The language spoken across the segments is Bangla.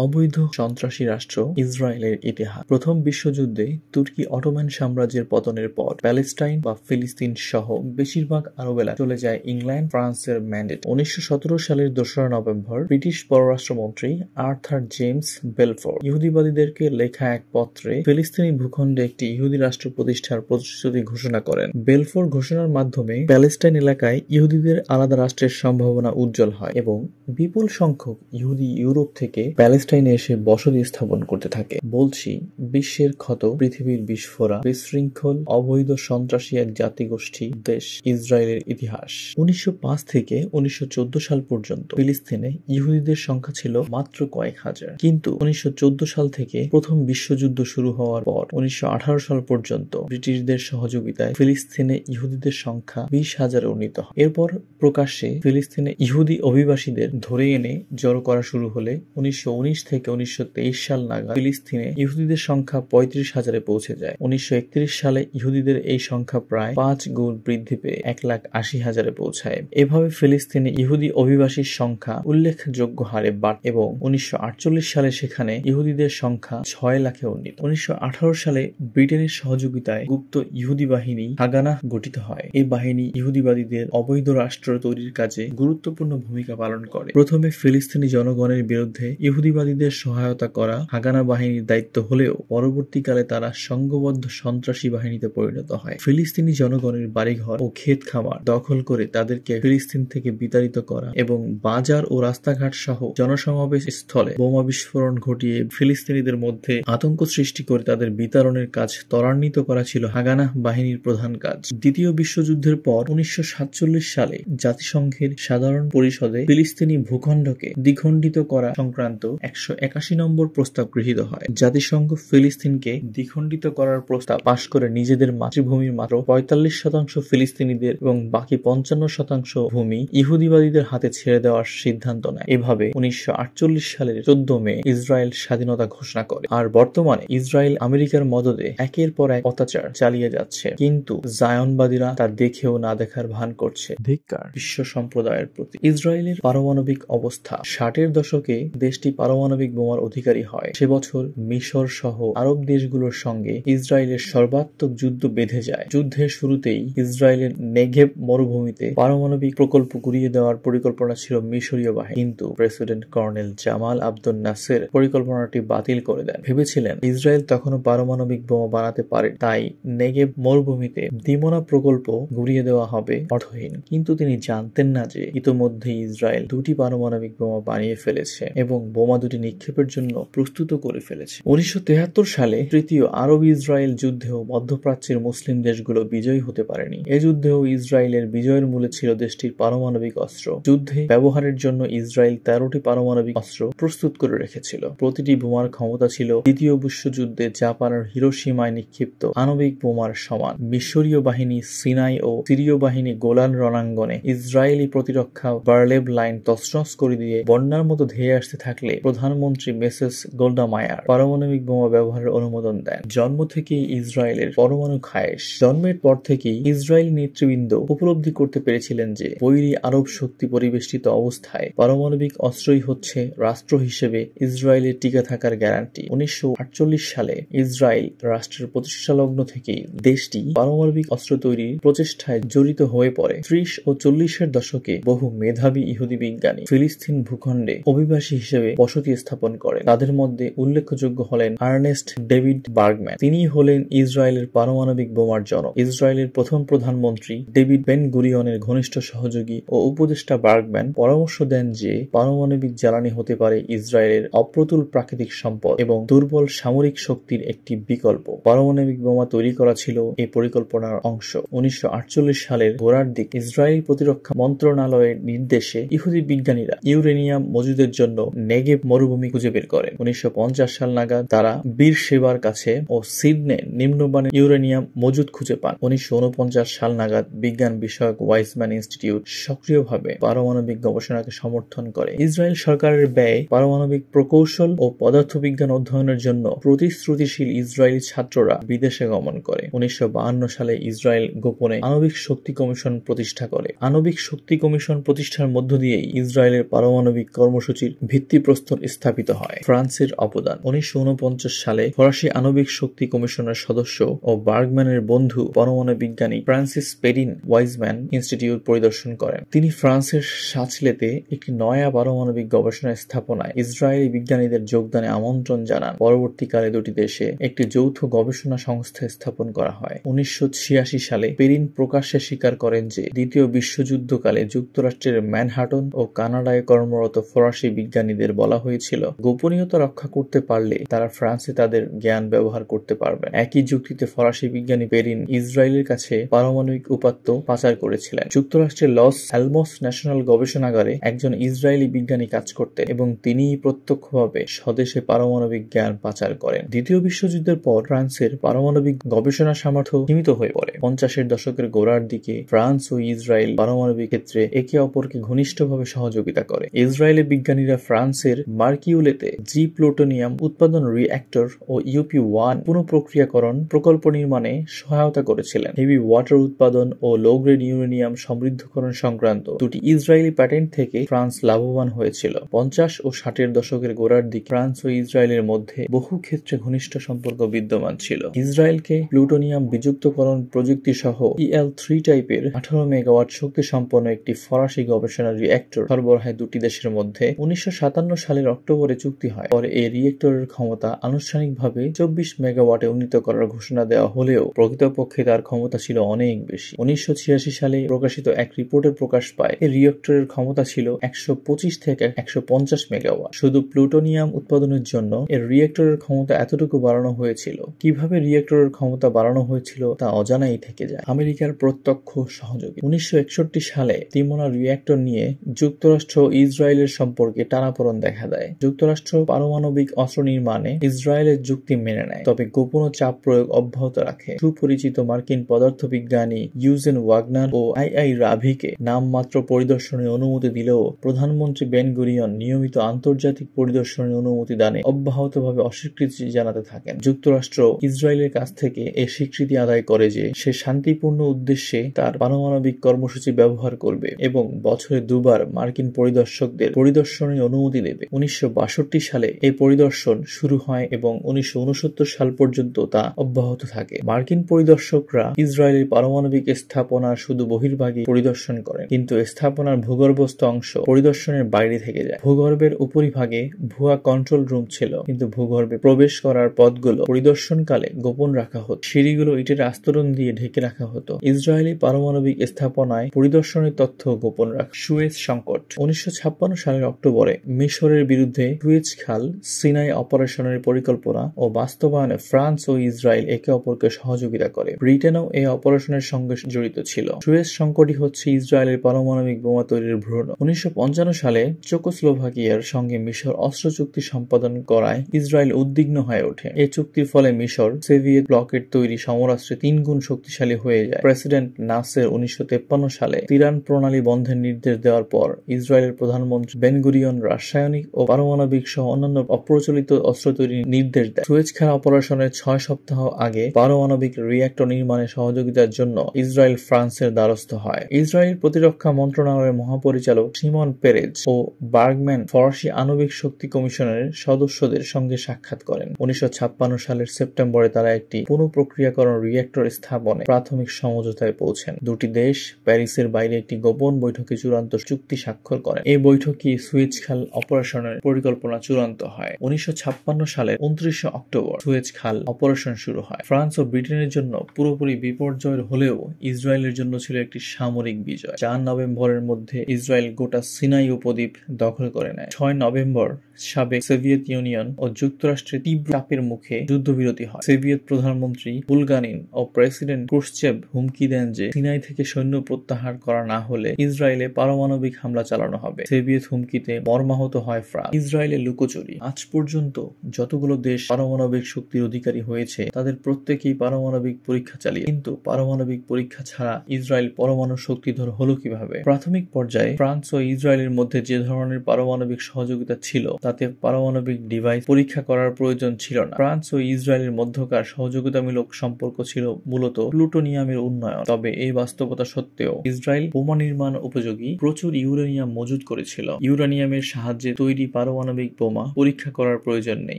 অবৈধ সন্ত্রাসী রাষ্ট্র ইসরায়েলের ইতিহাস। প্রথম বিশ্বযুদ্ধে তুর্কি অটোমান সাম্রাজ্যের পতনের পর প্যালেস্টাইন বা ফিলিস্তিন সহ বেশিরভাগ আরব এলাকা চলে যায় ইংল্যান্ড, ফ্রান্সের ম্যান্ডেট। 1917 সালের 2 নভেম্বর ব্রিটিশ পররাষ্ট্রমন্ত্রী আর্থার জেমস বেলফোর ইহুদিবাদীদেরকে লেখা এক পত্রে ফিলিস্তিনি ভূখণ্ডে একটি ইহুদি রাষ্ট্র প্রতিষ্ঠার প্রতিশ্রুতি ঘোষণা করেন। বেলফোর ঘোষণার মাধ্যমে প্যালেস্টাইন এলাকায় ইহুদিদের আলাদা রাষ্ট্রের সম্ভাবনা উজ্জ্বল হয় এবং বিপুল সংখ্যক ইহুদি ইউরোপ থেকে প্যালেস্টাইনে এসে বসতি স্থাপন করতে থাকে। বলছি, বিশ্বের ক্ষত, পৃথিবীর বিস্ফোরা, বিশৃঙ্খল, অবৈধ সন্ত্রাসী এক জাতিগোষ্ঠী দেশ ইসরায়েলের ইতিহাস। 1905 থেকে 1914 সাল পর্যন্ত ফিলিস্তিনে ইহুদিদের সংখ্যা ছিল মাত্র কয়েক হাজার। কিন্তু 1914 সাল থেকে প্রথম বিশ্বযুদ্ধ শুরু হওয়ার পর 1918 সাল পর্যন্ত ব্রিটিশদের সহযোগিতায় ফিলিস্তিনে ইহুদিদের সংখ্যা 20,000-এ উন্নীত হয়। এরপর প্রকাশ্যে ফিলিস্তিনে ইহুদি অভিবাসীদের ধরে এনে জড়ো করা শুরু হলে 1919 থেকে 1923 সাল নাগাদ ফিলিস্তিনে ইহুদিদের সংখ্যা 35,000-এ পৌঁছে যায়। 1931 সালে ইহুদিদের এই সংখ্যা প্রায় 5 গুণ বৃদ্ধি পেয়ে 1,80,000-এ পৌঁছায়। এভাবে ফিলিস্তিনে ইহুদি অভিবাসীর সংখ্যা উল্লেখযোগ্য হারে বাড়ে এবং 1948 সালে সেখানে ইহুদিদের সংখ্যা 6 লাখে উন্নীত। 1918 সালে ব্রিটেনের সহযোগিতায় গুপ্ত ইহুদি বাহিনী হাগানা গঠিত হয়। এই বাহিনী ইহুদিবাদীদের অবৈধ রাষ্ট্র তৈরির কাজে গুরুত্বপূর্ণ ভূমিকা পালন করে। প্রথমে ফিলিস্তিনি জনগণের বিরুদ্ধে ইহুদিবাদীদের সহায়তা করা হাগানা বাহিনীর দায়িত্ব হলেও পরবর্তীকালে তারা সংঘবদ্ধ সন্ত্রাসী বাহিনীতে পরিণত হয়। ফিলিস্তিনি জনগণের বাড়িঘর ও ক্ষেত খামার দখল করে তাদেরকে ফিলিস্তিন থেকে বিতাড়িত করা এবং বাজার ও রাস্তাঘাট সহ জনসমাবেশ স্থলে বোমা বিস্ফোরণ ঘটিয়ে ফিলিস্তিনিদের মধ্যে আতঙ্ক সৃষ্টি করে তাদের বিতাড়নের কাজ ত্বরান্বিত করা ছিল হাগানা বাহিনীর প্রধান কাজ। দ্বিতীয় বিশ্বযুদ্ধের পর 1947 সালে জাতিসংঘের সাধারণ পরিষদে ফিলিস্তিনি ভূখণ্ডকে দ্বিখণ্ডিত করা সংক্রান্ত 181 নম্বর প্রস্তাব গৃহীত হয়। জাতিসংঘ ফিলিস্তিনকে দ্বিখণ্ডিত করার প্রস্তাব পাশ করে নিজেদের মাতৃভূমির মাত্র 45% ফিলিস্তিনিদের এবং বাকি 55% ভূমি ইহুদিবাদীদের হাতে ছেড়ে দেওয়ার সিদ্ধান্ত নেয়। এভাবে 1948 সালের 14 মে ইসরায়েল স্বাধীনতা ঘোষণা করে। আর বর্তমানে ইসরায়েল আমেরিকার মদদে একের পর এক অত্যাচার চালিয়ে যাচ্ছে, কিন্তু জায়নবাদীরা তা দেখেও না দেখার ভান করছে। ধিক্কার বিশ্ব সম্প্রদায়ের প্রতি। ইসরায়েলের পারমাণবিক অবস্থা। 60-এর দশকে দেশটি পারমাণবিক বোমার অধিকারী হয়। সে বছর মিশর সহ আরব দেশগুলোর সঙ্গে ইসরায়েলের সর্বাত্মক যুদ্ধ বেঁধে যায়। যুদ্ধের শুরুতেই ইসরায়েলের নেগেভ মরুভূমিতে পারমাণবিক প্রকল্প গুড়িয়ে দেওয়ার পরিকল্পনা ছিল মিশরীয় বাহিনী, কিন্তু প্রেসিডেন্ট কর্নেল জামাল আবদুল নাসের পরিকল্পনাটি বাতিল করে দেন। ভেবেছিলেন ইসরায়েল তখনও পারমাণবিক বোমা বানাতে পারে, তাই নেগেভ মরুভূমিতে দিমোনা প্রকল্প গুড়িয়ে দেওয়া হবে অর্থহীন। কিন্তু তিনি জানতেন না যে ইতোমধ্যে ইসরায়েল 2টি পারমাণবিক বোমা বানিয়ে ফেলেছে এবং বোমা দুটি নিক্ষেপের জন্য প্রস্তুত করে ফেলেছে। 1973 সালে তৃতীয় আরব ইসরায়েল যুদ্ধেও মধ্যপ্রাচ্যের মুসলিম দেশগুলো বিজয়ী হতে পারেনি। এ যুদ্ধেও ইসরায়েলের বিজয়ের মূলে ছিল দেশটির পারমাণবিক অস্ত্র। যুদ্ধে ব্যবহারের জন্য ইসরায়েল 13টি পারমাণবিক অস্ত্র প্রস্তুত করে রেখেছিল। প্রতিটি বোমার ক্ষমতা ছিল দ্বিতীয় বিশ্বযুদ্ধে জাপানের হিরোশিমায় নিক্ষিপ্ত আণবিক বোমার সমান। মিশরীয় বাহিনী সিনাই ও সিরীয় বাহিনী গোলান রণাঙ্গনে ইসরায়েলি প্রতিরক্ষা বার্লেভ লাইন তছনছ করে দিয়ে বন্যার মতো ধেয়ে আসতে থাকলে প্রধানমন্ত্রী মেসেস গোল্ডা মায়ার পারমাণবিক বোমা ব্যবহারের অনুমোদন দেন। জন্ম থেকেই ইসরায়েলের পরমাণু খায়েশ। জন্মের পর থেকেই ইসরায়েলি নেতৃবৃন্দ উপলব্ধি করতে পেরেছিলেন যে বৈরী আরব শক্তি পরিবেষ্টিত অবস্থায় পারমাণবিক অস্ত্রই হচ্ছে রাষ্ট্র হিসেবে ইসরায়েলের টিকে থাকার গ্যারান্টি। 1948 সালে ইসরায়েল রাষ্ট্রের প্রতিষ্ঠা লগ্ন থেকেই দেশটি পারমাণবিক অস্ত্র তৈরির প্রচেষ্টায় জড়িত হয়ে পড়ে। 30 ও 40-এর দশকে বহু মেধাবী ইহুদি বিজ্ঞানী ফিলিস্তিন ভূখণ্ডে অভিবাসী হিসেবে বসতি স্থাপন করেন। তাদের মধ্যে উল্লেখযোগ্য হলেন আর্নেস্ট ডেভিড বার্গম্যান। তিনি হলেন ইসরায়েলের পারমাণবিক বোমার জনক। ইসরায়েলের প্রথম প্রধানমন্ত্রী ডেভিড বেন গুরিয়নের ঘনিষ্ঠ সহযোগী ও উপদেষ্টা বার্গম্যান পরামর্শ দেন যে পারমাণবিক জ্বালানি হতে পারে ইসরায়েলের অপ্রতুল প্রাকৃতিক সম্পদ এবং দুর্বল সামরিক শক্তির একটি বিকল্প। পারমাণবিক বোমা তৈরি করা ছিল এই পরিকল্পনার অংশ। 1948 সালের গোড়ার দিক ইসরায়েল প্রতিরক্ষা মন্ত্রণালয়ের নির্দেশে ইহুদি বিজ্ঞানীরা ইউরেনিয়াম মজুদের জন্য নেগেভ মরুভূমি খুঁজে বের করেন। 1950 সাল নাগাদ তারা বীর সেবার কাছে ও সিডনে নিম্নমানের ইউরেনিয়াম মজুদ খুঁজে পান। 1949 সাল নাগাদ বিজ্ঞান বিষয়ক ওয়াইজম্যান ইনস্টিটিউট সক্রিয়ভাবে পারমাণবিক গবেষণাকে সমর্থন করে। ইসরায়েল সরকারের ব্যয় পারমাণবিক প্রকৌশল ও পদার্থবিজ্ঞান অধ্যয়নের জন্য প্রতিশ্রুতিশীল ইসরায়েলি ছাত্ররা বিদেশে গমন করে। 1952 সালে ইসরায়েল গোপনে আণবিক শক্তি কমিশন প্রতিষ্ঠা করে। আণবিক শক্তি কমিশন প্রতিষ্ঠার মধ্য দিয়েই ইসরায়েলের পারমাণবিক কর্মসূচির ভিত্তিপ্রস্তর স্থাপিত হয়। ফ্রান্সের অবদান 1949 সালে ফরাসি আণবিক শক্তি কমিশনের সদস্য ও বার্গম্যানের বন্ধু পরমাণু বিজ্ঞানী ফ্রান্সিস পেরিন ওয়াইজম্যান ইনস্টিটিউট পরিদর্শন করেন। তিনি ফ্রান্সের সাচলেতে একটি নয়া পারমাণবিক গবেষণা স্থাপনায় ইসরায়েলি বিজ্ঞানীদের যোগদানে আমন্ত্রণ জানান। পরবর্তীকালে দুটি দেশে একটি যৌথ গবেষণা সংস্থা স্থাপন করা হয়। 1986 সালে পেরিন প্রকাশ্যে স্বীকার করেন যে দ্বিতীয় বিশ্বযুদ্ধকালে যুক্তরাষ্ট্রের ম্যানহাটন ও কানাডায় কর্মরত ফরাসি বিজ্ঞানীদের বলা হয়েছিল গোপনীয়তা রক্ষা করতে পারলে তারা ফ্রান্সে তাদের জ্ঞান ব্যবহার করতে পারবেন। একই যুক্তিতে ফরাসি বিজ্ঞানী পেরিন ইসরায়েলের কাছে পারমাণবিক উপাত্ত পাচার করেছিলেন। যুক্তরাষ্ট্রের লস অ্যালমোস ন্যাশনাল গবেষণাগারে একজন ইসরায়েলি বিজ্ঞানী কাজ করতেন এবং তিনিই প্রত্যক্ষভাবে স্বদেশে পারমাণবিক জ্ঞান পাচার করেন। দ্বিতীয় বিশ্বযুদ্ধের পর ফ্রান্সের পারমাণবিক গবেষণা সামর্থ্য সীমিত হয়ে পড়ে। 50-এর দশকের গোড়ার দিকে ফ্রান্স ও ইসরায়েল পারমাণবিক ক্ষেত্রে একে অপরকে ঘনিষ্ঠভাবে সহযোগিতা করে। ইসরায়েলি বিজ্ঞানীরা ফ্রান্সের মার্কিউলেতে জি প্লুটোনিয়াম উৎপাদন রিঅ্যাক্টর ও ইউপি-1 পুনঃপ্রক্রিয়াকরণ প্রকল্প নির্মাণে সহায়তা করেছিলেন। হেভি ওয়াটার উৎপাদন ও লো গ্রেড ইউরেনিয়াম সমৃদ্ধকরণ সংক্রান্ত দুটি ইসরায়েলি প্যাটেন্ট থেকে ফ্রান্স লাভবান হয়েছিল। 50 ও 60-এর দশকের গোড়ার দিকে ফ্রান্স ও ইসরায়েলের মধ্যে বহু ক্ষেত্রে ঘনিষ্ঠ সম্পর্ক বিদ্যমান ছিল। ইসরায়েলকে প্লুটোনিয়াম বিযুক্তকরণ প্রযুক্তি সহ EL-3 টাইপের 18 মেগাওয়াট শক্তি সম্পন্ন একটি ফরাসি গবেষণা রিঅ্যাক্টর সরবরাহে দুটি দেশের মধ্যে 1957 সালের অক্টোবরে চুক্তি হয়। পরে এই রিঅ্যাক্টরের ক্ষমতা আনুষ্ঠানিকভাবে 24 মেগাওয়াটে উন্নীত করার ঘোষণা দেওয়া হলেও প্রকৃতপক্ষে তার ক্ষমতা ছিল অনেক বেশি। 1986 সালে প্রকাশিত এক রিপোর্টে প্রকাশ পায় এই রিঅ্যাক্টরের ক্ষমতা ছিল 125 থেকে 150 মেগাওয়াট। শুধু প্লুটোনিয়াম উৎপাদনের জন্য এর রিঅ্যাক্টরের ক্ষমতা এতটুকু বাড়ানো হয়েছিল। কিভাবে রিঅ্যাক্টরের ক্ষমতা বাড়ানো হয়েছিল তা অজানাই থেকে যায়। আমেরিকার প্রত্যক্ষ সহযোগী 1961 সালে তিমোনা রিঅ্যাক্টর নিয়ে যুক্তরাষ্ট্র ও ইসরায়েলের সম্পর্কে টানাপোড়েন দেখা দেয়। যুক্তরাষ্ট্র পারমাণবিক অস্ত্র নির্মাণে ইসরায়েলের যুক্তি মেনে নেয়, তবে গোপন চাপ প্রয়োগ অব্যাহত রাখে। সুপরিচিত মার্কিন পদার্থবিজ্ঞানী ইউজেন ওয়াগনার ও আই রাভিকে নামমাত্র পরিদর্শনের অনুমতি দিলেও প্রধানমন্ত্রী বেন গুরিয়ন নিয়মিত আন্তর্জাতিক পরিদর্শনের অনুমতি দানে অব্যাহতভাবে অস্বীকৃতি জানাতে থাকেন। যুক্তরাষ্ট্র ইসরায়েলের কাছ থেকে এই স্বীকৃতি আদায় করে যে সে শান্তিপূর্ণ উদ্দেশ্যে তার পারমাণবিক কর্মসূচি ব্যবহার করবে এবং বছরে দুবার মার্কিন পরিদর্শকদের পরিদর্শনের অনুমতি দেবে। 1962 সালে এই পরিদর্শন শুরু হয় এবং 1969 সাল পর্যন্ত তা অব্যাহত থাকে। মার্কিন পরিদর্শকরা ইসরায়েলের পারমাণবিক স্থাপনার শুধু বহির্ভাগই পরিদর্শন করেন, কিন্তু স্থাপনার ভূগর্ভস্থ অংশ পরিদর্শনের বাইরে থেকে যায়। ভূগর্ভের উপরিভাগে ভুয়া কন্ট্রোল রুম ছিল, কিন্তু ভূগর্ভে প্রবেশ করার পথগুলো পরিদর্শনকালে গোপন রাখা হতো। সিঁড়িগুলো ইটের আস্তরণ দিয়ে ঢেকে রাখা হতো। ইসরায়েলি পারমাণবিক স্থাপনায় পরিদর্শনের তথ্য গোপন রাখা। সুয়েজ সংকট 1956 সালের অক্টোবরে মিশরের বিরুদ্ধে সুয়েজ খাল সিনাই অপারেশনের পরিকল্পনা ও বাস্তবায়নে ফ্রান্স ও ইসরায়েল একে অপরকে সহযোগিতা করে। ব্রিটেনও এই অপারেশনের সঙ্গে জড়িত ছিল। সুয়েজ সংকটই হচ্ছে ইসরায়েলের পারমাণবিক বোমা তৈরির ভ্রূণ। 1955 সালে চেকোস্লোভাকিয়ার সঙ্গে মিশর অস্ত্র চুক্তি সম্পাদন করায় ইসরায়েল উদ্বিগ্ন হয়ে ওঠে। এই চুক্তির ফলে মিশর সোভিয়েত ব্লকের তৈরি সমরাস্ত্রে 3 গুণ শক্তিশালী হয়ে যায়। প্রেসিডেন্ট নাসের 1953 সালে তিরান প্রণালী বন্ধের নির্দেশ দেওয়ার পর ইসরায়েলের প্রধানমন্ত্রী বেন গুরিয়ন রাসায়নিক ও পারমাণবিক সহ অন্যান্য অপ্রচলিত অস্ত্র তৈরির নির্দেশ দেয়। সুয়েজ খাল অপারেশনের 6 সপ্তাহ আগে পারমাণবিক রিঅ্যাক্টর নির্মাণে সহযোগিতার জন্য ইসরায়েল ফ্রান্সের দ্বারস্থ হয়। ইসরায়েল প্রতিরক্ষা মন্ত্রণালয়ের মহাপরিচালক শিমন পেরেজ ও বার্গম্যান ফরাসি আণবিক শক্তি কমিশনের সদস্যদের সঙ্গে সাক্ষাৎ করেন। 1956 সালের সেপ্টেম্বরে তারা একটি পুনঃপ্রক্রিয়াকরণ রিঅ্যাক্টর স্থাপনে প্রাথমিক সমঝোতায় পৌঁছেন। দুটি দেশ প্যারিসের বাইরে একটি গোপন বৈঠকে চূড়ান্ত চুক্তি স্বাক্ষর করেন। এই বৈঠকে সুয়েজ খাল অপারেশনের পরিকল্পনা চূড়ান্ত হয়। 1956 সালের 29 অক্টোবর সুয়েজ খাল অপারেশন শুরু হয়। ফ্রান্স ও ব্রিটেনের জন্য পুরোপুরি বিপর্যয়ের হলেও ইসরায়েলের জন্য ছিল একটি সামরিক বিজয়। 4 নভেম্বরের মধ্যে ইসরায়েল গোটা সিনাই উপদ্বীপ দখল করে নেয়। 6 নভেম্বর সাবেক সোভিয়েত ইউনিয়ন ও যুক্তরাষ্ট্রের তীব্র চাপের মুখে যুদ্ধবিরতি হয়। সোভিয়েত প্রধানমন্ত্রী বুলগানিন ও প্রেসিডেন্ট ক্রুশ্চেভ হুমকি দেন যে সিনাই থেকে সৈন্য প্রত্যাহার করা না হলে ইসরায়েলে পারমাণবিক হামলা চালানো হবে। সোভিয়েত হুমকিতে মর্মাহত হয় ফ্রান্স। ইসরায়েলের লুকোচুরি আজ পর্যন্ত যতগুলো দেশ পারমাণবিক শক্তির অধিকারী হয়েছে তাদের প্রত্যেকেই পারমাণবিক পরীক্ষা চালিয়ে, কিন্তু পারমাণবিক পরীক্ষা ছাড়া ইসরায়েল পরমাণু শক্তিধর হলো কিভাবে? প্রাথমিক পর্যায়ে ফ্রান্স ও ইসরায়েলের মধ্যে যে ধরনের পারমাণবিক সহযোগিতা ছিল তাতে পারমাণবিক ডিভাইস পরীক্ষা করার প্রয়োজন ছিল না। ফ্রান্স ও ইসরায়েলের মধ্যকার সহযোগিতামূলক সম্পর্ক ছিল মূলত প্লুটোনিয়ামের উন্নয়ন। তবে এই বাস্তবতা সত্ত্বেও ইসরায়েল বোমা নির্মাণ উপযোগী প্রচুর ইউরেনিয়াম ইউরেনিয়াম মজুত করেছিল। ইউরেনিয়ামের সাহায্যে তৈরি পারমাণবিক বোমা পরীক্ষা করার প্রয়োজন নেই।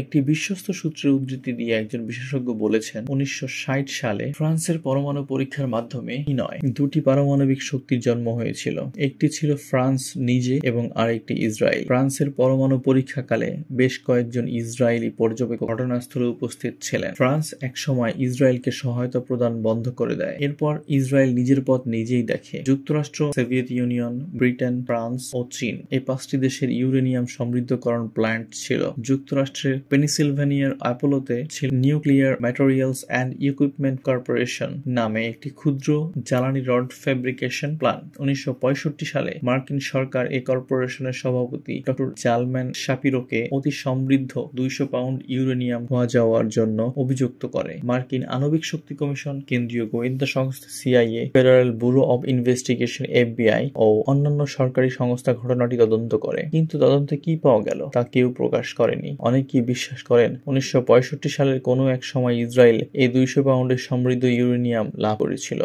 একটি বিশ্বস্ত সূত্রের উদ্ধৃতি দিয়ে একজন বিশেষজ্ঞ বলেছেন, 1960 সালে ফ্রান্সের পরমাণু পরীক্ষার মাধ্যমে নয়, দুটি পারমাণবিক শক্তির জন্ম হয়েছিল। একটি ছিল ফ্রান্স নিজে এবং আরেকটি ইসরায়েল। ফ্রান্সের পরমাণু পরীক্ষাকালে বেশ কয়েকজন ইসরায়েলি পর্যবেক্ষক ঘটনাস্থলে উপস্থিত ছিলেন। ফ্রান্স একসময় ইসরায়েলকে সহায়তা প্রদান বন্ধ করে দেয়। এরপর ইসরায়েল নিজের পথ নিজেই দেখে। যুক্তরাষ্ট্র, সোভিয়েত ইউনিয়ন, ব্রিটেন, ফ্রান্স ও চীন এই 5টি দেশের ইউরেনিয়াম সমৃদ্ধকরণ প্ল্যান্ট ছিল। যুক্তরাষ্ট্রের পেনিসিলভেনিয়ার অ্যাপোলোতে ছিল nuclear materials and equipment corporation নামে একটি ক্ষুদ্র জ্বালানি রড ফ্যাব্রিকেশন প্ল্যান্ট। 1965 সালে মার্কিন সরকার এই কর্পোরেশনের সভাপতি ডক্টর জালম্যান শাপিরোকে অতি সমৃদ্ধ 200 পাউন্ড ইউরেনিয়াম ধোঁয়া যাওয়ার জন্য অভিযুক্ত করে। মার্কিন আণবিক শক্তি কমিশন, কেন্দ্রীয় গোয়েন্দা সংস্থা CIA, Federal Bureau of Investigation FBI ও অন্যান্য সরকারি সংস্থা ঘটনাটি তদন্ত করে, কিন্তু তদন্তে কি পাওয়া গেল তা কেউ প্রকাশ করেনি। অনেকেই বিশ্বাস করেন 1965 সালের কোনো এক সময় ইসরায়েল এই 200 পাউন্ডের সমৃদ্ধ ইউরেনিয়াম লাভ করেছিল।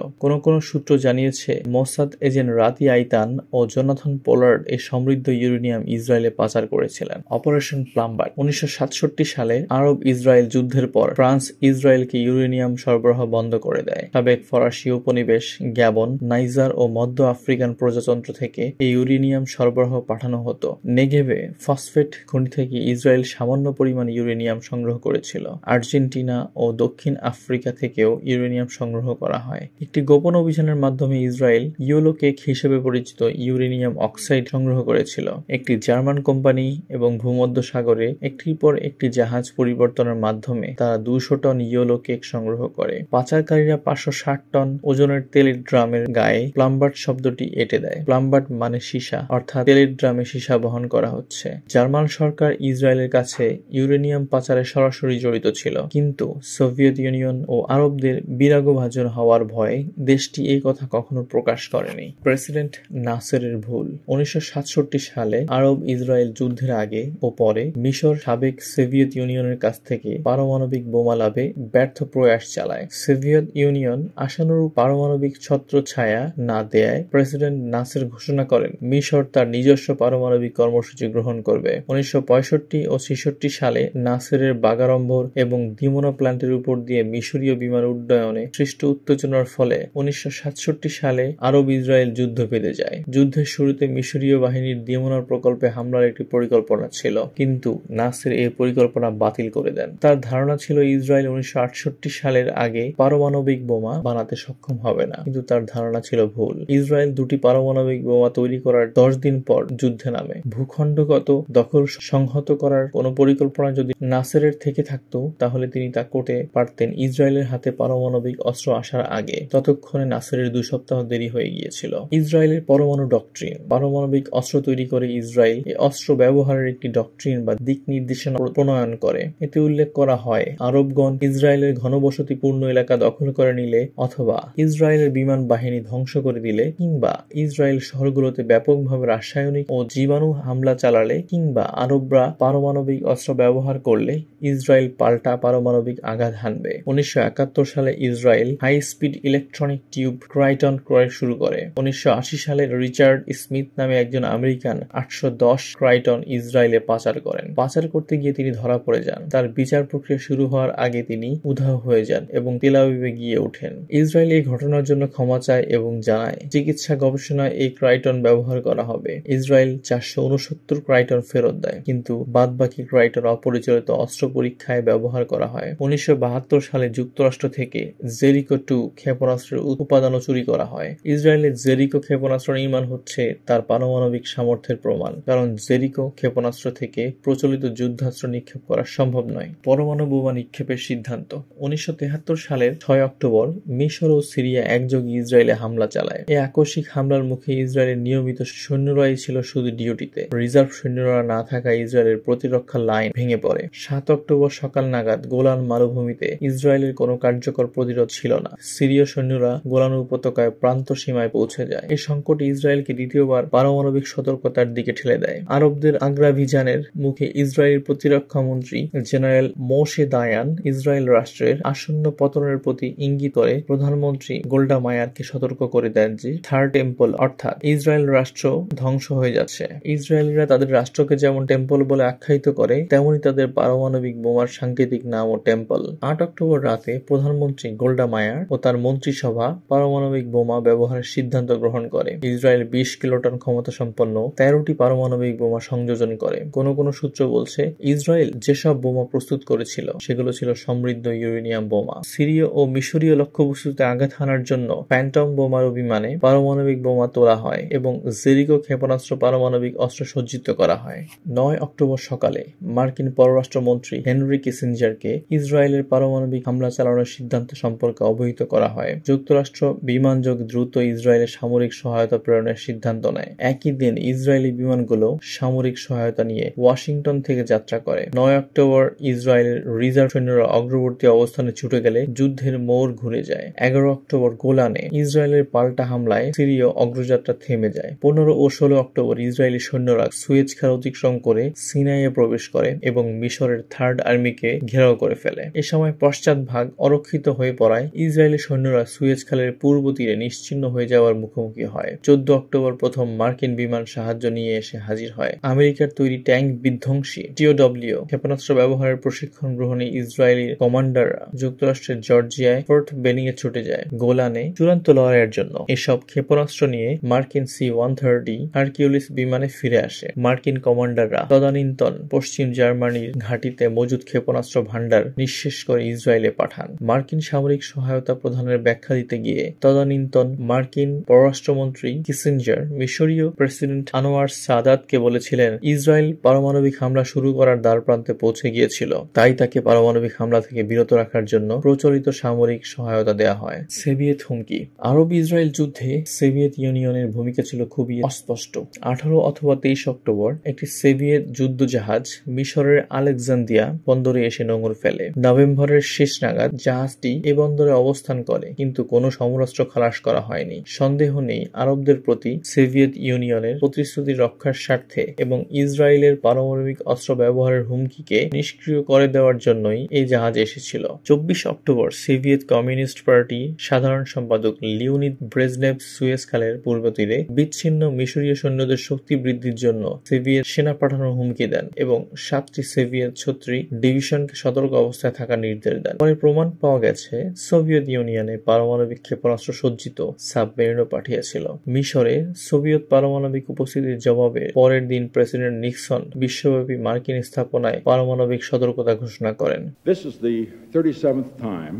কোন সূত্র জানিয়েছে মোসাদ এজেন্ট রাতি আইতান ও জোনাথন পোলার্ড এই সমৃদ্ধ ইউরেনিয়াম ইসরায়েলে পাচার করেছিলেন। Operation plumber. 1967 সালে আরব ইসরায়েল যুদ্ধের পর ফ্রান্স ইসরায়েলকে ইউরেনিয়াম সরবরাহ বন্ধ করে দেয়। সাবেক ফরাসি উপনিবেশ গ্যাবন, নাইজার ও মধ্য আফ্রিকান প্রজাতন্ত্র থেকে এই ইউরেনিয়াম সরবরাহ পাঠানো হতো। নেগেভে ফসফেট খনি থেকে ইসরায়েল সামান্য পরিমাণ ইউরেনিয়াম সংগ্রহ করেছিল। আর্জেন্টিনা ও দক্ষিণ আফ্রিকা থেকেও ইউরেনিয়াম সংগ্রহ করা হয়। একটি গোপন অভিযানের মাধ্যমে ইসরায়েল ইয়েলো কেক হিসেবে পরিচিত ইউরেনিয়াম অক্সাইড সংগ্রহ করেছিল। একটি জার্মান কোম্পানি এবং ভূমধ্যসাগরে একটির পর একটি জাহাজ পরিবর্তনের মাধ্যমে তারা 200 টন ইয়েলো কেক সংগ্রহ করে। পাচারকারীরা 560 টন ওজনের তেলের ড্রামের গায়ে প্লাম্বার্ট শব্দটি এঁটে দেয়। প্লাম্বার্ট মানে সীসা, অর্থাৎ তেলের ড্রামে সীসা বহন করা হচ্ছে। জার্মান সরকার ইসরায়েলের কাছে ইউরেনিয়াম পাচারে সরাসরি জড়িত ছিল, কিন্তু সোভিয়েত ইউনিয়ন ও আরবদের বিরাগভাজন হওয়ার ভয়ে দেশটি এই কথা কখনো প্রকাশ করেনি। প্রেসিডেন্ট নাসেরের ভুল। 1967 সালে আরব ইসরায়েল যুদ্ধের আগে ও পরে মিশর সাবেক সোভিয়েত ইউনিয়নের কাছ থেকে পারমাণবিক বোমা লাভে ব্যর্থ প্রয়াস চালায়। সোভিয়েত ইউনিয়ন আশানুরূপ পারমাণবিক ছত্রছায়া না দেয়ায় প্রেসিডেন্ট নাসের ঘোষণা করেন মিশর তার নিজস্ব পারমাণবিক কর্মসূচি গ্রহণ করবে। 1965 ও 1966 সালে নাসেরের বাগাড়ম্বর এবং দিমোনা প্ল্যান্টের উপর দিয়ে মিশরীয় বিমান উড্ডয়নে সৃষ্ট উত্তেজনার ফলে 1967 সালে আরব ইসরায়েল যুদ্ধ বেঁধে যায়। যুদ্ধের শুরুতে মিশরীয় বাহিনীর দিমোনা প্রকল্পে হামলার একটি পরিকল্পনা ছিল, কিন্তু নাসের এই পরিকল্পনা বাতিল করে দেন। তার ধারণা ছিল ইসরায়েল 1968 সালের আগে পারমাণবিক বোমা বানাতে সক্ষম হবে না, কিন্তু তার ধারণা ছিল ভুল। ইসরায়েল দুটি পারমাণবিক বোমা তৈরি করার 10 দিন পর যুদ্ধে নামে। ভূখণ্ডগত দখল সংহত করার কোনো পরিকল্পনা যদি নাসেরের থেকে থাকতো, তাহলে তিনি তা করতে পারতেন ইসরায়েলের হাতে পারমাণবিক অস্ত্র আসার আগে। ততক্ষণে নাসেরের 2 সপ্তাহ দেরি হয়ে গিয়েছিল। ইসরায়েলের পরমাণু ডক্ট্রিন। পারমাণবিক অস্ত্র তৈরি করে ইসরায়েল এই অস্ত্র ব্যবহারের একটি ডক্ট্রিন বা দিক নির্দেশনা প্রণয়ন করে। এতে উল্লেখ করা হয়, আরবগণ ইসরায়েলের ঘনবসতিপূর্ণ এলাকা দখল করে নিলে, অথবা ইসরায়েলের বিমান বাহিনী ধ্বংস করে দিলে, কিংবা ইসরায়েল শহরগুলোতে ব্যাপকভাবে রাসায়নিক ও জীবাণু হামলা চালালে, কিংবা আরবরা পারমাণবিক অস্ত্র ব্যবহার করলে ইসরায়েল পাল্টা পারমাণবিক আঘাত হানবে। 1971 সালে Israel high speed electronic tube krytron ক্রয় শুরু করে। 1980 সালে রিচার্ড স্মিথ নামে একজন আমেরিকান 810 ক্রাইটন ইসরায়েলে পাচার করেন। পাচার করতে গিয়ে তিনি ধরা পড়ে যান। তার বিচার প্রক্রিয়া শুরু হওয়ার আগে তিনি উধাও হয়ে যান এবং তেল আবিবে গিয়ে ওঠেন। ইসরায়েল এই ঘটনার জন্য ক্ষমা চায় এবং জানায় চিকিৎসা গবেষণায় এই ক্রাইটন ব্যবহার করা হবে। ইসরায়েল 469 ক্রাইটন ফেরত দেয়, কিন্তু বাদবাকি ক্রাইটন অপরিচালিত অস্ত্র পরীক্ষায় ব্যবহার করা হয়। 1972 সালে যুক্তরাষ্ট্র থেকে জেরিকো 2 ক্ষেপণাস্ত্রের উপাদানও চুরি করা হয়। ইসরায়েলের জেরিকো ক্ষেপণাস্ত্র নির্মাণ হচ্ছে তার পারমাণবিক সামর্থ্যের প্রমাণ, কারণ জেরিকো ক্ষেপণাস্ত্র থেকে প্রচলিত যুদ্ধাস্ত্র নিক্ষেপ করা সম্ভব নয়। পরমাণু বোমা নিক্ষেপের সিদ্ধান্ত। 1973 সালের 6 অক্টোবর মিশর ও সিরিয়া একযোগে ইসরায়েলে হামলা চালায়। এই আকস্মিক হামলার মুখে ইসরায়েলের নিয়মিত সৈন্যরাই ছিল শুধু ডিউটিতে। রিজার্ভ সৈন্যরা না থাকায় ইসরায়েলের প্রতিরক্ষা লাইন ভেঙে পড়ে। 7 অক্টোবর সকাল নাগাদ গোলান মালভূমিতে ইসরায়েলের কোনো কার্যকর প্রতিরোধ ছিল না। সিরীয় সৈন্যরা গোলান উপত্যকায় প্রান্ত সীমায় পৌঁছে যায়। এই সংকট ইসরায়েলকে দ্বিতীয়বার পারমাণবিক সতর্কতার দিকে ঠেলে দেয়। আরবদের আগ্রাভিযানের মুখে ইসরায়েলের প্রতিরক্ষা মন্ত্রী জেনারেল মোশে দায়ান ইসরায়েল রাষ্ট্রের আসন্ন পতনের প্রতি ইঙ্গিত করে প্রধানমন্ত্রী গোল্ডা মায়ারকে সতর্ক করে দেন যে থার্ড টেম্পল অর্থাৎ ইসরায়েল রাষ্ট্র রাষ্ট্র ধ্বংস হয়ে যাচ্ছে। ইসরায়েলিরা তাদের রাষ্ট্রকে যেমন টেম্পল বলে আখ্যায়িত করে, তেমনি তাদের পারমাণবিক বোমার সাংকেতিক নামও টেম্পল। ৮ অক্টোবর রাতে প্রধানমন্ত্রী গোল্ডা মায়ার ও তার মন্ত্রিসভা পারমাণবিক বোমা ব্যবহারের সিদ্ধান্ত গ্রহণ করে। ইসরায়েল ২০ কিলোটন ক্ষমতা সম্পন্ন ১৩টি পারমাণবিক বোমা সংযোজন করে। কোনো কোনো সূত্র বলছে, ইসরায়েল যেসব বোমা প্রস্তুত করেছিল সেগুলো ছিল সমৃদ্ধ ইউরেনিয়াম বোমা। সিরীয় ও মিশরীয় লক্ষ্যবস্তুতে আঘাত হানার জন্য ফ্যান্টম বোমারু বিমানে পারমাণবিক বোমা তোলা হয় এবং জেরিকো ক্ষেপণাস্ত্র পারমাণবিক অস্ত্র সজ্জিত করা হয়। ৯ অক্টোবর সকালে মার্কিন পররাষ্ট্রমন্ত্রী হেনরি কিসিঞ্জারকে ইসরায়েলের পারমাণবিক হামলা চালানোর সিদ্ধান্ত সম্পর্কে অবহিত করা হয়। যুক্তরাষ্ট্র বিমানযোগে দ্রুত ইসরায়েলের সামরিক সহায়তা প্রেরণের সিদ্ধান্ত নেয়। একই দিন ইসরায়েলি বিমানগুলো সামরিক সহায়তা নিয়ে ওয়াশিংটন থেকে যাত্রা করে। ৯ অক্টোবর ইসরায়েলের রিজার্ভ সৈন্যরা অগ্রবর্তী অবস্থানে ছুটে গেলে যুদ্ধের মোড় ঘুরে যায়। ১১ অক্টোবর গোলানে ইসরায়েলের পাল্টা হামলায় সিরীয় অগ্রযাত্রা থেমে যায়। ১৫ ও ১৬ অক্টোবর ইসরায়েলি সৈন্যরা সুয়েজ খাল অতিক্রম করে সিনাইয়ে প্রবেশ করে এবং মিশরের থার্ড আর্মিকে ঘেরাও করে ফেলে। এ সময় পশ্চাৎভাগ অরক্ষিত হয়ে পড়ায় ইসরায়েলি সৈন্যরা সুয়েজ খালের পূর্ব তীরে নিশ্চিহ্ন হয়ে যাওয়ার মুখোমুখি হয়। ১৪ অক্টোবর প্রথম মার্কিন বিমান সাহায্য নিয়ে এসে হাজির হয়। আমেরিকার তৈরি ট্যাঙ্ক বিধ্বংসী TOW ক্ষেপণাস্ত্র ব্যবহারের প্রশিক্ষণ গ্রহণে ইসরায়েলি কমান্ডাররা যুক্তরাষ্ট্রের জর্জিয়ায় ফোর্ট বেনিংয়ে ছুটে যায় গোলানে চূড়ান্ত লড়াইয়ের জন্য। এসব ক্ষেপণাস্ত্র নিয়ে মার্কিন C-130 হারকিউলিস বিমানে ফিরে আসে। মার্কিন কমান্ডাররা তদানীন্তন পশ্চিম জার্মানির ঘাঁটিতে মজুদ ক্ষেপণাস্ত্র ভান্ডার নিঃশেষ করে ইসরায়েলে পাঠান। মার্কিন সামরিক সহায়তা প্রদানের ব্যাখ্যা দিতে গিয়ে তদানীন্তন মার্কিন পররাষ্ট্রমন্ত্রী কিসিঞ্জার মিশরীয় প্রেসিডেন্ট আনোয়ার সাদাতকে বলেছিলেন, ইসরায়েল পারমাণবিক হামলা শুরু করার দ্বারপ্রান্তে পৌঁছে গিয়েছিল, তাই তাকে পারমাণবিক হামলা থেকে বিরত রাখার জন্য প্রচলিত সামরিক সহায়তা দেওয়া হয়। সোভিয়েত হুমকি। আরব ইসরায়েল যুদ্ধে সোভিয়েত ইউনিয়নের ভূমিকা ছিল খুবই অস্পষ্ট। ১৮ অথবা ২৩ অক্টোবর একটি সোভিয়েত যুদ্ধজাহাজ মিশরের আলেকজান্দ্রিয়া বন্দরে এসে নোঙর ফেলে। নভেম্বরের শেষ নাগাদ জাহাজটি এ বন্দরে অবস্থান করে, কিন্তু কোনো সমরাস্ত্র খালাস করা হয়নি। সন্দেহ নেই, আরবদের প্রতি সোভিয়েত ইউনিয়নের প্রতিশ্রুতি রক্ষার স্বার্থে এবং ইসরায়েলের পারমাণবিক অস্ত্র ব্যবহারের হুমকিকে নিষ্ক্রিয় করে দেওয়ার জন্যই এই জাহাজ এসেছিল। ২৪ অক্টোবর সোভিয়েত কমিউনিস্ট পার্টি সাধারণ সম্পাদক লিওনিদ ব্রেজনেভ সুয়েজ খালের পূর্ব তীরে বিচ্ছিন্ন মিশরীয় সৈন্যদের শক্তি বৃদ্ধির জন্য সোভিয়েত সেনা পাঠানোর হুমকি দেন এবং ৭টি সোভিয়েত ৩৬ ডিভিশনকে সতর্ক অবস্থায় থাকার নির্দেশ দেন। পরে প্রমাণ পাওয়া গেছে সোভিয়েত ইউনিয়নে পারমাণবিক ক্ষেপণাস্ত্র সজ্জিত সাবমেরিনও পাঠিয়েছিল। মিশরে সোভিয়েত পারমাণবিক উপস্থিতির জবাবে পরের দিন প্রেসিডেন্ট নিক্সন বিশ্বব্যাপী মার্কিন স্থাপনায় পারমাণবিক সতর্কতা ঘোষণা করেন। This is the 37th time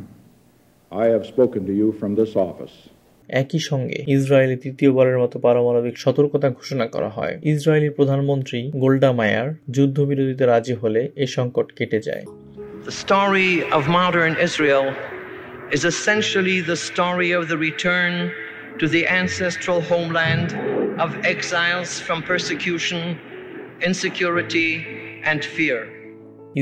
I have spoken to you from this office. একই সঙ্গে ইসরায়েলে তৃতীয়বারের মতো পারমাণবিক সতর্কতা ঘোষণা করা হয়। ইসরায়েলি প্রধানমন্ত্রী গোল্ডা মায়ার যুদ্ধবিরতিতে রাজি হলে এ সংকট কেটে যায়। The story of modern Israel is essentially the story of the return to the ancestral homeland of exiles from persecution, insecurity, and fear.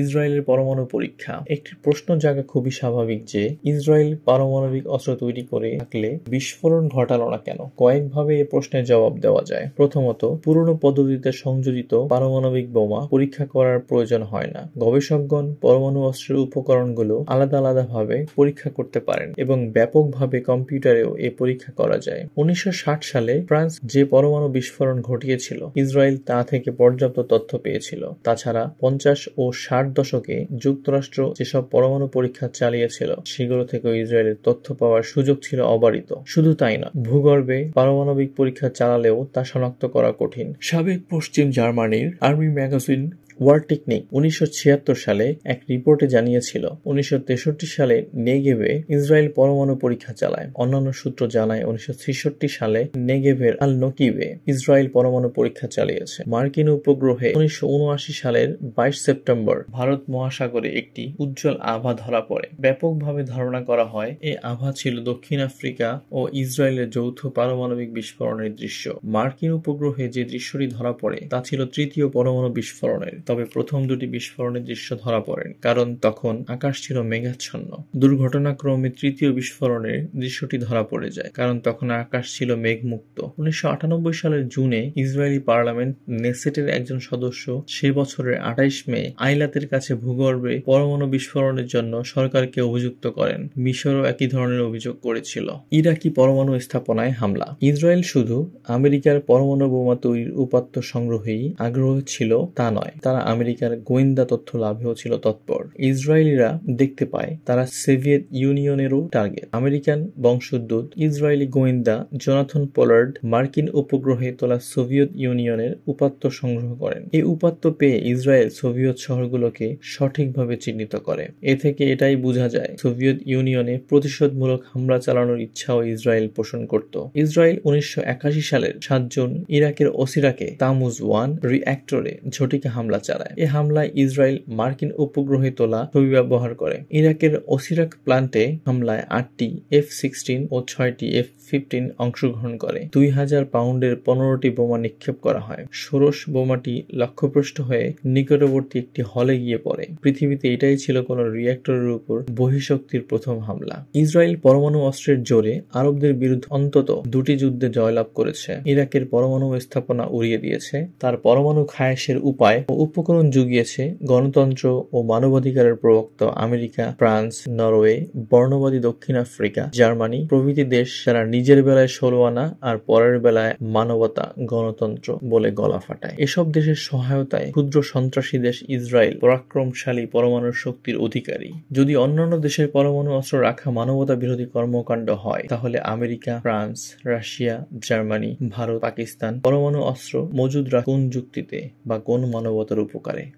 ইসরায়েলের পরমাণু পরীক্ষা। একটি প্রশ্ন জাগা খুবই স্বাভাবিক যে ইসরায়েল পারমাণবিক অস্ত্র তৈরি করে থাকলে বিস্ফোরণ ঘটালো না কেন? কয়েকভাবে এ প্রশ্নের জবাব দেওয়া যায়। প্রথমত, পুরনো পদ্ধতিতে সংযোজিত পারমাণবিক বোমা পরীক্ষা করার প্রয়োজন হয় না। গবেষকগণ পরমাণু অস্ত্রের উপকরণগুলো আলাদা আলাদাভাবে পরীক্ষা করতে পারেন এবং ব্যাপকভাবে কম্পিউটারেও এ পরীক্ষা করা যায়। ১৯৬০ সালে ফ্রান্স যে পরমাণু বিস্ফোরণ ঘটিয়েছিল, ইসরায়েল তা থেকে পর্যাপ্ত তথ্য পেয়েছিল। তাছাড়া ৫০ ও ৬০ দশকে যুক্তরাষ্ট্র যেসব পরমাণু পরীক্ষা চালিয়েছিল সেগুলো থেকে ইসরায়েলের তথ্য পাওয়ার সুযোগ ছিল অবারিত। শুধু তাই না, ভূগর্ভে পারমাণবিক পরীক্ষা চালালেও তা শনাক্ত করা কঠিন। সাবেক পশ্চিম জার্মানির আর্মি ম্যাগাজিন ওয়ার টেকনিক ১৯৭৬ সালে এক রিপোর্টে জানিয়েছিল ১৯৬৩ সালে নেগেভে ইসরায়েল পরমাণু পরীক্ষা চালায়। অন্যান্য সূত্র জানায় ১৯৬৬ সালে নেগেভের আল নকিবে ইসরায়েল পরমাণু পরীক্ষা চালিয়েছে। মার্কিন উপগ্রহে ১৯৭৯ সালের ২২ সেপ্টেম্বর ভারত মহাসাগরে একটি উজ্জ্বল আভা ধরা পড়ে। ব্যাপকভাবে ধারণা করা হয় এই আভা ছিল দক্ষিণ আফ্রিকা ও ইসরায়েলের যৌথ পারমাণবিক বিস্ফোরণের দৃশ্য। মার্কিন উপগ্রহে যে দৃশ্যটি ধরা পড়ে তা ছিল তৃতীয় পরমাণু বিস্ফোরণের। তবে প্রথম দুটি বিস্ফোরণের দৃশ্য ধরা পড়েনি, কারণ তখন আকাশ ছিল মেঘাচ্ছন্ন। দুর্ঘটনাক্রমে তৃতীয় বিস্ফোরণের দৃশ্যটি ধরা পড়ে যায়, কারণ তখন আকাশ ছিল মেঘমুক্ত। 1998 সালের জুনে ইসরায়েলি পার্লামেন্ট নেসেটের একজন সদস্য সে বছরের 28 মে আইলাতের কাছে ভূগর্ভে পরমাণু বিস্ফোরণের জন্য সরকারকে অভিযুক্ত করেন। মিশরও একই ধরনের অভিযোগ করেছিল। ইরাকি পরমাণু স্থাপনায় হামলা। ইসরায়েল শুধু আমেরিকার পরমাণু বোমা তৈরির উপাত্ত সংগ্রহেই আগ্রহ ছিল তা নয়, তারা আমেরিকার গোয়েন্দা তথ্য লাভেও ছিল তৎপর। ইসরায়েলিরা দেখতে পায় তারা সোভিয়েত ইউনিয়নেরও টার্গেট। আমেরিকান বংশোদ্ভূত ইসরায়েলি গোয়েন্দা জোনাথন পোলার্ড মার্কিন উপগ্রহে তোলা সোভিয়েত ইউনিয়নের উপাত্ত সংগ্রহ করেন। এই উপাত্ত পেয়ে ইসরায়েল সোভিয়েত শহরগুলোকে সঠিকভাবে চিহ্নিত করে। এ থেকে এটাই বোঝা যায় সোভিয়েত ইউনিয়নে প্রতিশোধমূলক হামলা চালানোর ইচ্ছাও ইসরায়েল পোষণ করত। ইসরায়েল 1981 সালের 7 জুন ইরাকের ওসিরাকে তামুজ 1 রিঅ্যাক্টরে ঝটিকা হামলা চালায়। এই হামলায় ইসরায়েল মার্কিন উপগ্রহে তোলা ছবি ব্যবহার করে। ইরাকের ওসিরাক প্ল্যান্টে হামলায় 8টি F-16 ও 6টি F-15 অংশগ্রহণ করে। 2000 পাউন্ডের 15টি বোমা নিক্ষেপ করা হয়। ষোড়শ বোমাটি লক্ষ্যভ্রষ্ট হয়ে নিকটবর্তী একটি হলে গিয়ে পড়ে। পৃথিবীতে এটাই ছিল কোনো রিঅ্যাক্টরের উপর বহিঃশক্তির প্রথম হামলা। ইসরায়েল পরমাণু অস্ত্রের জোরে আরবদের বিরুদ্ধে অন্তত 2টি যুদ্ধে জয়লাভ করেছে। ইরাকের পরমাণু স্থাপনা উড়িয়ে দিয়েছে, তার পরমাণু খায়েশের উপায় ও উপকরণ জুগিয়েছে গণতন্ত্র ও মানবাধিকারের প্রবক্তা আমেরিকা, ফ্রান্স, নরওয়ে, বর্ণবাদী দক্ষিণ আফ্রিকা, জার্মানি প্রভৃতি দেশ, যারা নিজের বেলায় 16 আনা আর পরের বেলায় মানবতা, গণতন্ত্র বলে গলা ফাটায়। এসব দেশের সহায়তায় ক্ষুদ্র সন্ত্রাসী দেশ ইসরায়েল পরাক্রমশালী পরমাণু শক্তির অধিকারী। যদি অন্যান্য দেশের পরমাণু অস্ত্র রাখা মানবতা বিরোধী কর্মকাণ্ড হয়, তাহলে America, France, Russia, Germany, Bharat, Pakistan পরমাণু অস্ত্র মজুদ রাখে কোন যুক্তিতে বা কোন মানবতার উপকারে?